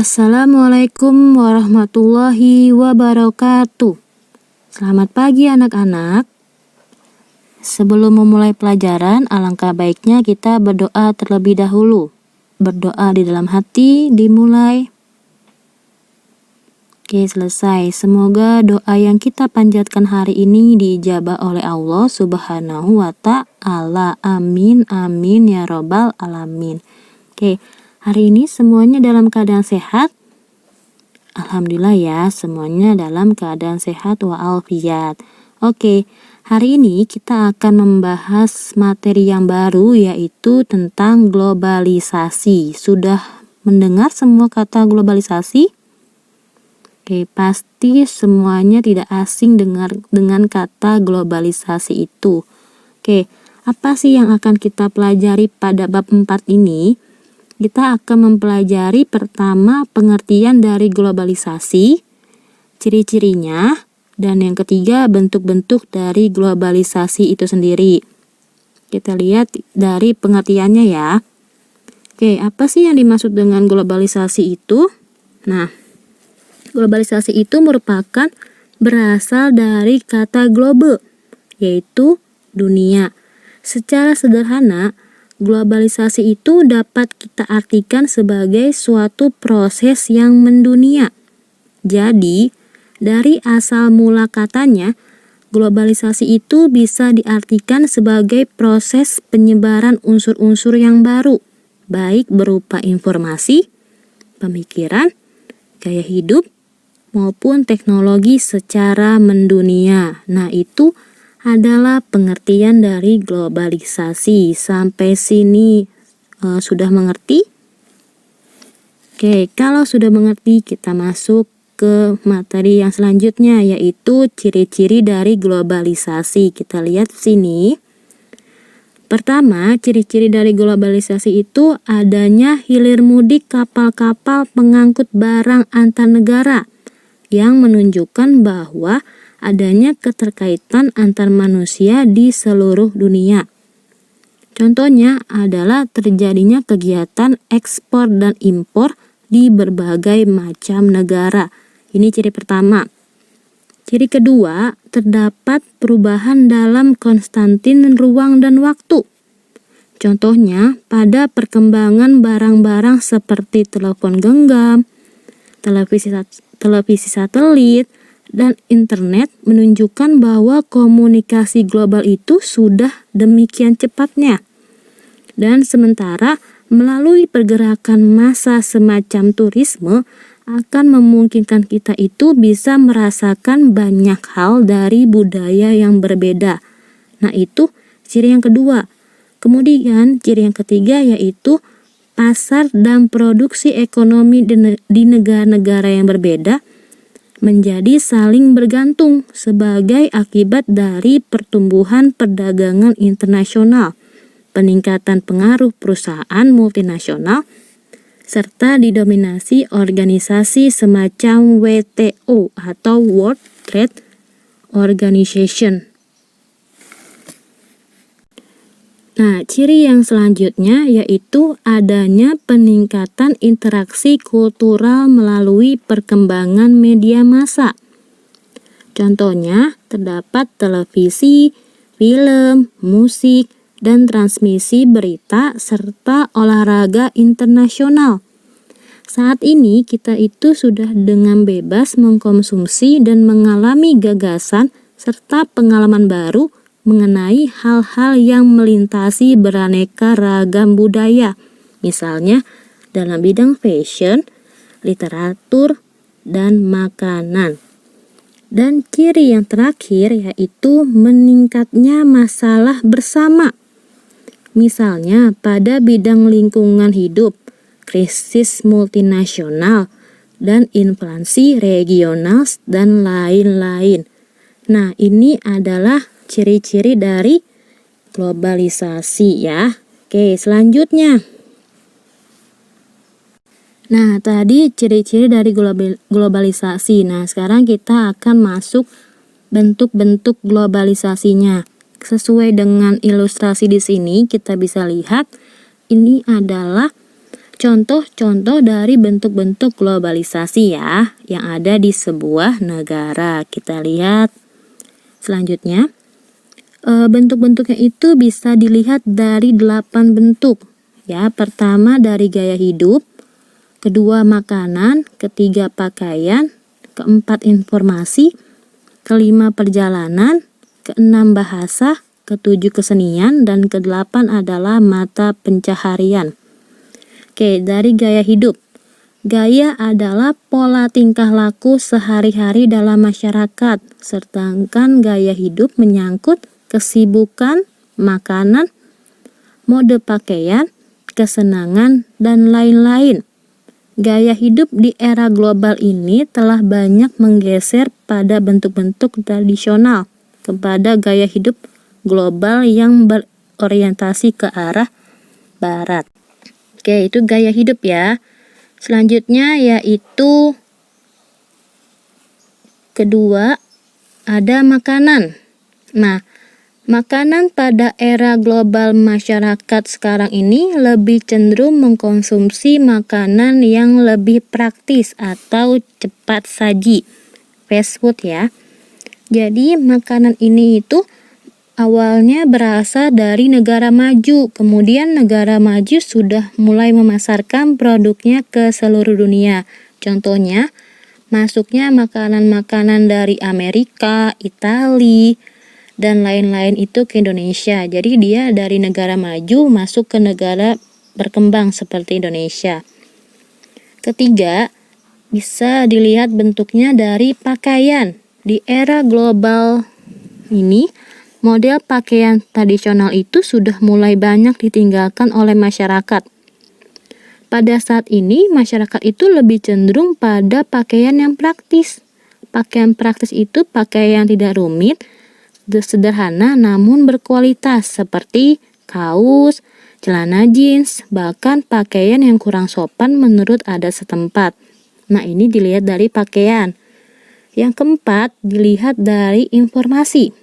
Assalamualaikum warahmatullahi wabarakatuh. Selamat pagi anak-anak. Sebelum memulai pelajaran, alangkah baiknya kita berdoa terlebih dahulu. Berdoa di dalam hati, dimulai. Oke, selesai. Semoga doa yang kita panjatkan hari ini diijabah oleh Allah Subhanahu wa ta'ala. Amin, amin ya robbal alamin. Oke, hari ini semuanya dalam keadaan sehat? Alhamdulillah ya, semuanya dalam keadaan sehat wa'alfiyat. Oke, hari ini kita akan membahas materi yang baru, yaitu tentang globalisasi. Sudah mendengar semua kata globalisasi? Oke, pasti semuanya tidak asing dengan kata globalisasi itu. Oke, apa sih yang akan kita pelajari pada bab 4 ini? Kita akan mempelajari pertama pengertian dari globalisasi, ciri-cirinya, dan yang ketiga bentuk-bentuk dari globalisasi itu sendiri. Kita lihat dari pengertiannya ya. Oke, apa sih yang dimaksud dengan globalisasi itu? Nah, globalisasi itu merupakan berasal dari kata globe, yaitu dunia. Secara sederhana, globalisasi itu dapat kita artikan sebagai suatu proses yang mendunia. Jadi, dari asal mula katanya, globalisasi itu bisa diartikan sebagai proses penyebaran unsur-unsur yang baru, baik berupa informasi, pemikiran, gaya hidup, maupun teknologi secara mendunia. Nah, itu adalah pengertian dari globalisasi. Sampai sini sudah mengerti? Oke, kalau sudah mengerti, kita masuk ke materi yang selanjutnya, yaitu ciri-ciri dari globalisasi. Kita lihat sini. Pertama, ciri-ciri dari globalisasi itu adanya hilir mudik kapal-kapal pengangkut barang antar negara yang menunjukkan bahwa adanya keterkaitan antar manusia di seluruh dunia. Contohnya adalah terjadinya kegiatan ekspor dan impor di berbagai macam negara. Ini ciri pertama. Ciri kedua, terdapat perubahan dalam konstantin ruang dan waktu. Contohnya pada perkembangan barang-barang seperti telepon genggam, televisi satelit, dan internet menunjukkan bahwa komunikasi global itu sudah demikian cepatnya. Dan sementara melalui pergerakan massa semacam turisme akan memungkinkan kita itu bisa merasakan banyak hal dari budaya yang berbeda. Nah, itu ciri yang kedua. Kemudian ciri yang ketiga yaitu pasar dan produksi ekonomi di negara-negara yang berbeda menjadi saling bergantung sebagai akibat dari pertumbuhan perdagangan internasional, peningkatan pengaruh perusahaan multinasional, serta didominasi organisasi semacam WTO atau World Trade Organization. Nah, ciri yang selanjutnya yaitu adanya peningkatan interaksi kultural melalui perkembangan media massa. Contohnya, terdapat televisi, film, musik, dan transmisi berita serta olahraga internasional. Saat ini kita itu sudah dengan bebas mengkonsumsi dan mengalami gagasan serta pengalaman baru mengenai hal-hal yang melintasi beraneka ragam budaya, misalnya dalam bidang fashion, literatur, dan makanan. Dan ciri yang terakhir yaitu meningkatnya masalah bersama, misalnya pada bidang lingkungan hidup, krisis multinasional, dan inflasi regional, dan lain-lain. Nah, ini adalah ciri-ciri dari globalisasi ya. Oke, selanjutnya. Nah, tadi ciri-ciri dari globalisasi. Nah, sekarang kita akan masuk bentuk-bentuk globalisasinya. Sesuai dengan ilustrasi di sini, kita bisa lihat ini adalah contoh-contoh dari bentuk-bentuk globalisasi ya yang ada di sebuah negara. Kita lihat selanjutnya. Bentuk-bentuknya itu bisa dilihat dari 8 bentuk. Ya, pertama dari gaya hidup, kedua makanan, ketiga pakaian, keempat informasi, kelima perjalanan, keenam bahasa, ketujuh kesenian, dan kedelapan adalah mata pencaharian. Oke, dari gaya hidup. Gaya adalah pola tingkah laku sehari-hari dalam masyarakat, sedangkan gaya hidup menyangkut kesibukan, makanan, mode pakaian, kesenangan, dan lain-lain. Gaya hidup di era global ini telah banyak menggeser pada bentuk-bentuk tradisional kepada gaya hidup global yang berorientasi ke arah barat. Oke, itu gaya hidup ya. Selanjutnya yaitu kedua, ada makanan. Nah, makanan pada era global masyarakat sekarang ini lebih cenderung mengkonsumsi makanan yang lebih praktis atau cepat saji, fast food ya. Jadi makanan ini itu awalnya berasal dari negara maju, kemudian negara maju sudah mulai memasarkan produknya ke seluruh dunia. Contohnya, masuknya makanan-makanan dari Amerika, Italia, dan lain-lain itu ke Indonesia. Jadi dia dari negara maju masuk ke negara berkembang seperti Indonesia. Ketiga, bisa dilihat bentuknya dari pakaian. Di era global ini, model pakaian tradisional itu sudah mulai banyak ditinggalkan oleh masyarakat. Pada saat ini, masyarakat itu lebih cenderung pada pakaian yang praktis. Pakaian praktis itu pakaian yang tidak rumit, sederhana namun berkualitas seperti kaos, celana jeans, bahkan pakaian yang kurang sopan menurut adat setempat. Nah, ini dilihat dari pakaian. Yang keempat, dilihat dari informasi.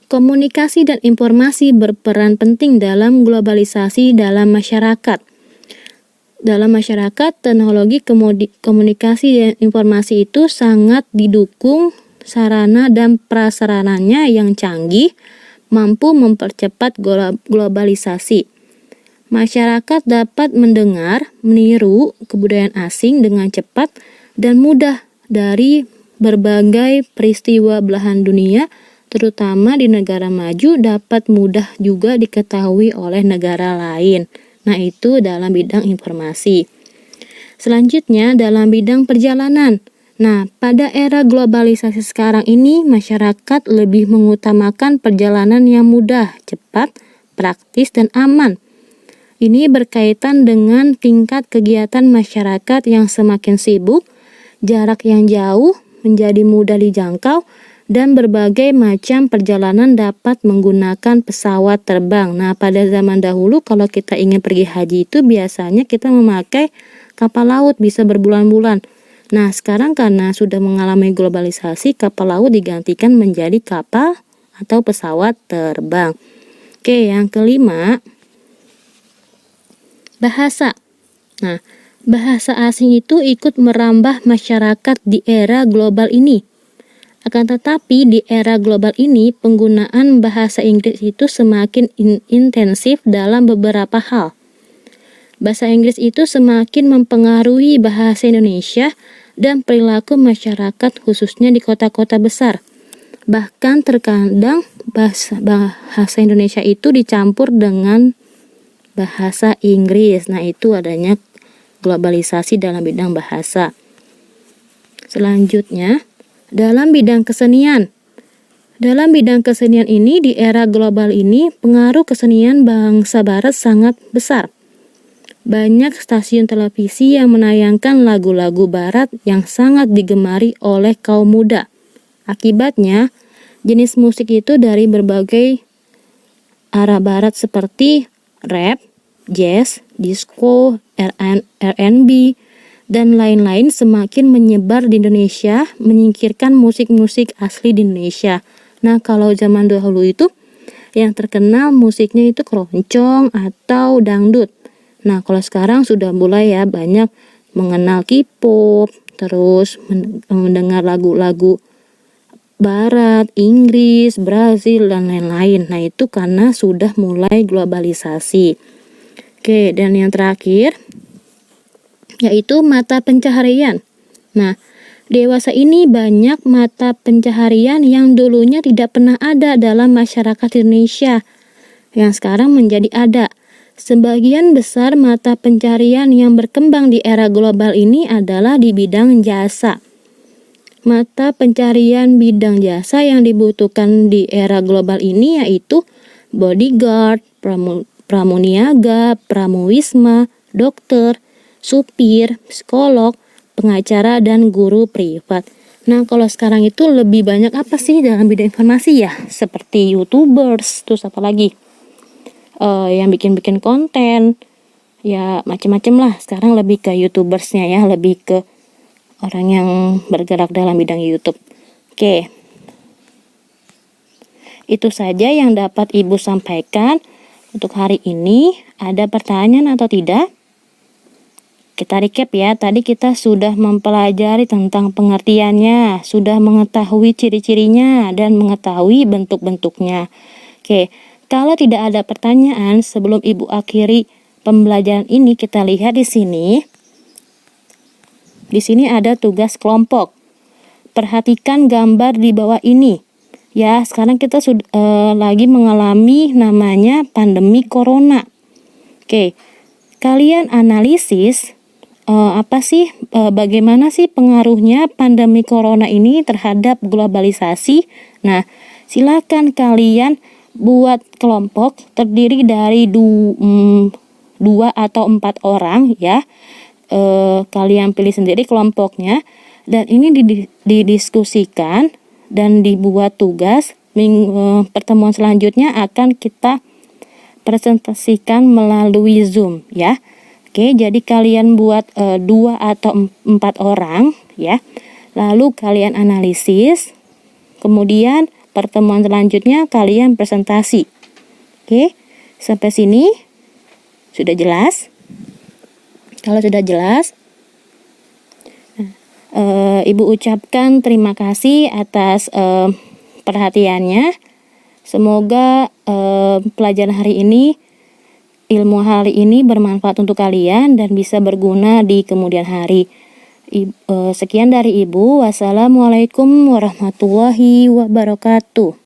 Komunikasi dan informasi berperan penting dalam globalisasi dalam masyarakat. Dalam masyarakat, teknologi komunikasi dan informasi itu sangat didukung. Sarana dan prasarananya yang canggih mampu mempercepat globalisasi. Masyarakat dapat mendengar, meniru kebudayaan asing dengan cepat dan mudah dari berbagai peristiwa belahan dunia, terutama di negara maju, dapat mudah juga diketahui oleh negara lain. Nah, itu dalam bidang informasi. Selanjutnya, dalam bidang perjalanan. Nah, pada era globalisasi sekarang ini, masyarakat lebih mengutamakan perjalanan yang mudah, cepat, praktis, dan aman. Ini berkaitan dengan tingkat kegiatan masyarakat yang semakin sibuk, jarak yang jauh menjadi mudah dijangkau, dan berbagai macam perjalanan dapat menggunakan pesawat terbang. Nah, pada zaman dahulu kalau kita ingin pergi haji itu biasanya kita memakai kapal laut bisa berbulan-bulan. Nah, sekarang karena sudah mengalami globalisasi, kapal laut digantikan menjadi kapal atau pesawat terbang. Oke, yang kelima, bahasa. Nah, bahasa asing itu ikut merambah masyarakat di era global ini. Akan tetapi di era global ini, penggunaan bahasa Inggris itu semakin intensif dalam beberapa hal. Bahasa Inggris itu semakin mempengaruhi bahasa Indonesia dan perilaku masyarakat khususnya di kota-kota besar. Bahkan terkadang bahasa Indonesia itu dicampur dengan bahasa Inggris. Nah, itu adanya globalisasi dalam bidang bahasa. Selanjutnya, dalam bidang kesenian. Dalam bidang kesenian ini, di era global ini, pengaruh kesenian bangsa barat sangat besar. Banyak stasiun televisi yang menayangkan lagu-lagu barat yang sangat digemari oleh kaum muda. Akibatnya, jenis musik itu dari berbagai arah barat seperti rap, jazz, disco, R&B, dan lain-lain semakin menyebar di Indonesia, menyingkirkan musik-musik asli di Indonesia. Nah, kalau zaman dahulu itu, yang terkenal musiknya itu keroncong atau dangdut. Nah, kalau sekarang sudah mulai ya banyak mengenal K-pop, terus mendengar lagu-lagu Barat, Inggris, Brazil, dan lain-lain. Nah, itu karena sudah mulai globalisasi. Oke, dan yang terakhir yaitu mata pencaharian. Nah, dewasa ini banyak mata pencaharian yang dulunya tidak pernah ada dalam masyarakat Indonesia, yang sekarang menjadi ada. Sebagian besar mata pencaharian yang berkembang di era global ini adalah di bidang jasa. Mata pencarian bidang jasa yang dibutuhkan di era global ini yaitu bodyguard, pramuniaga, pramuwisma, dokter, supir, psikolog, pengacara, dan guru privat. Nah, kalau sekarang itu lebih banyak apa sih dalam bidang informasi ya? Seperti YouTubers, terus apa lagi? Yang bikin-bikin konten, ya macam-macam lah. Sekarang lebih ke YouTubersnya ya, lebih ke orang yang bergerak dalam bidang YouTube. Oke. Itu saja yang dapat Ibu sampaikan untuk hari ini. Ada pertanyaan atau tidak? Kita recap ya. Tadi kita sudah mempelajari tentang pengertiannya, sudah mengetahui ciri-cirinya dan mengetahui bentuk-bentuknya. Oke. Kalau tidak ada pertanyaan, sebelum Ibu akhiri pembelajaran ini, kita lihat di sini. Di sini ada tugas kelompok. Perhatikan gambar di bawah ini. Ya, sekarang kita sudah lagi mengalami namanya pandemi corona. Oke, kalian analisis apa sih, bagaimana sih pengaruhnya pandemi corona ini terhadap globalisasi. Nah, silakan kalian buat kelompok terdiri dari 2 atau 4 orang ya. Kalian pilih sendiri kelompoknya, dan ini didiskusikan dan dibuat tugas. Pertemuan selanjutnya akan kita presentasikan melalui Zoom ya. Oke, jadi kalian buat 2 atau 4 orang ya, lalu kalian analisis, kemudian pertemuan selanjutnya kalian presentasi. Oke, sampai sini sudah jelas? Kalau sudah jelas, Ibu ucapkan terima kasih atas perhatiannya. Semoga pelajaran hari ini, ilmu hari ini bermanfaat untuk kalian dan bisa berguna di kemudian hari. Sekian dari Ibu. Wassalamualaikum warahmatullahi wabarakatuh.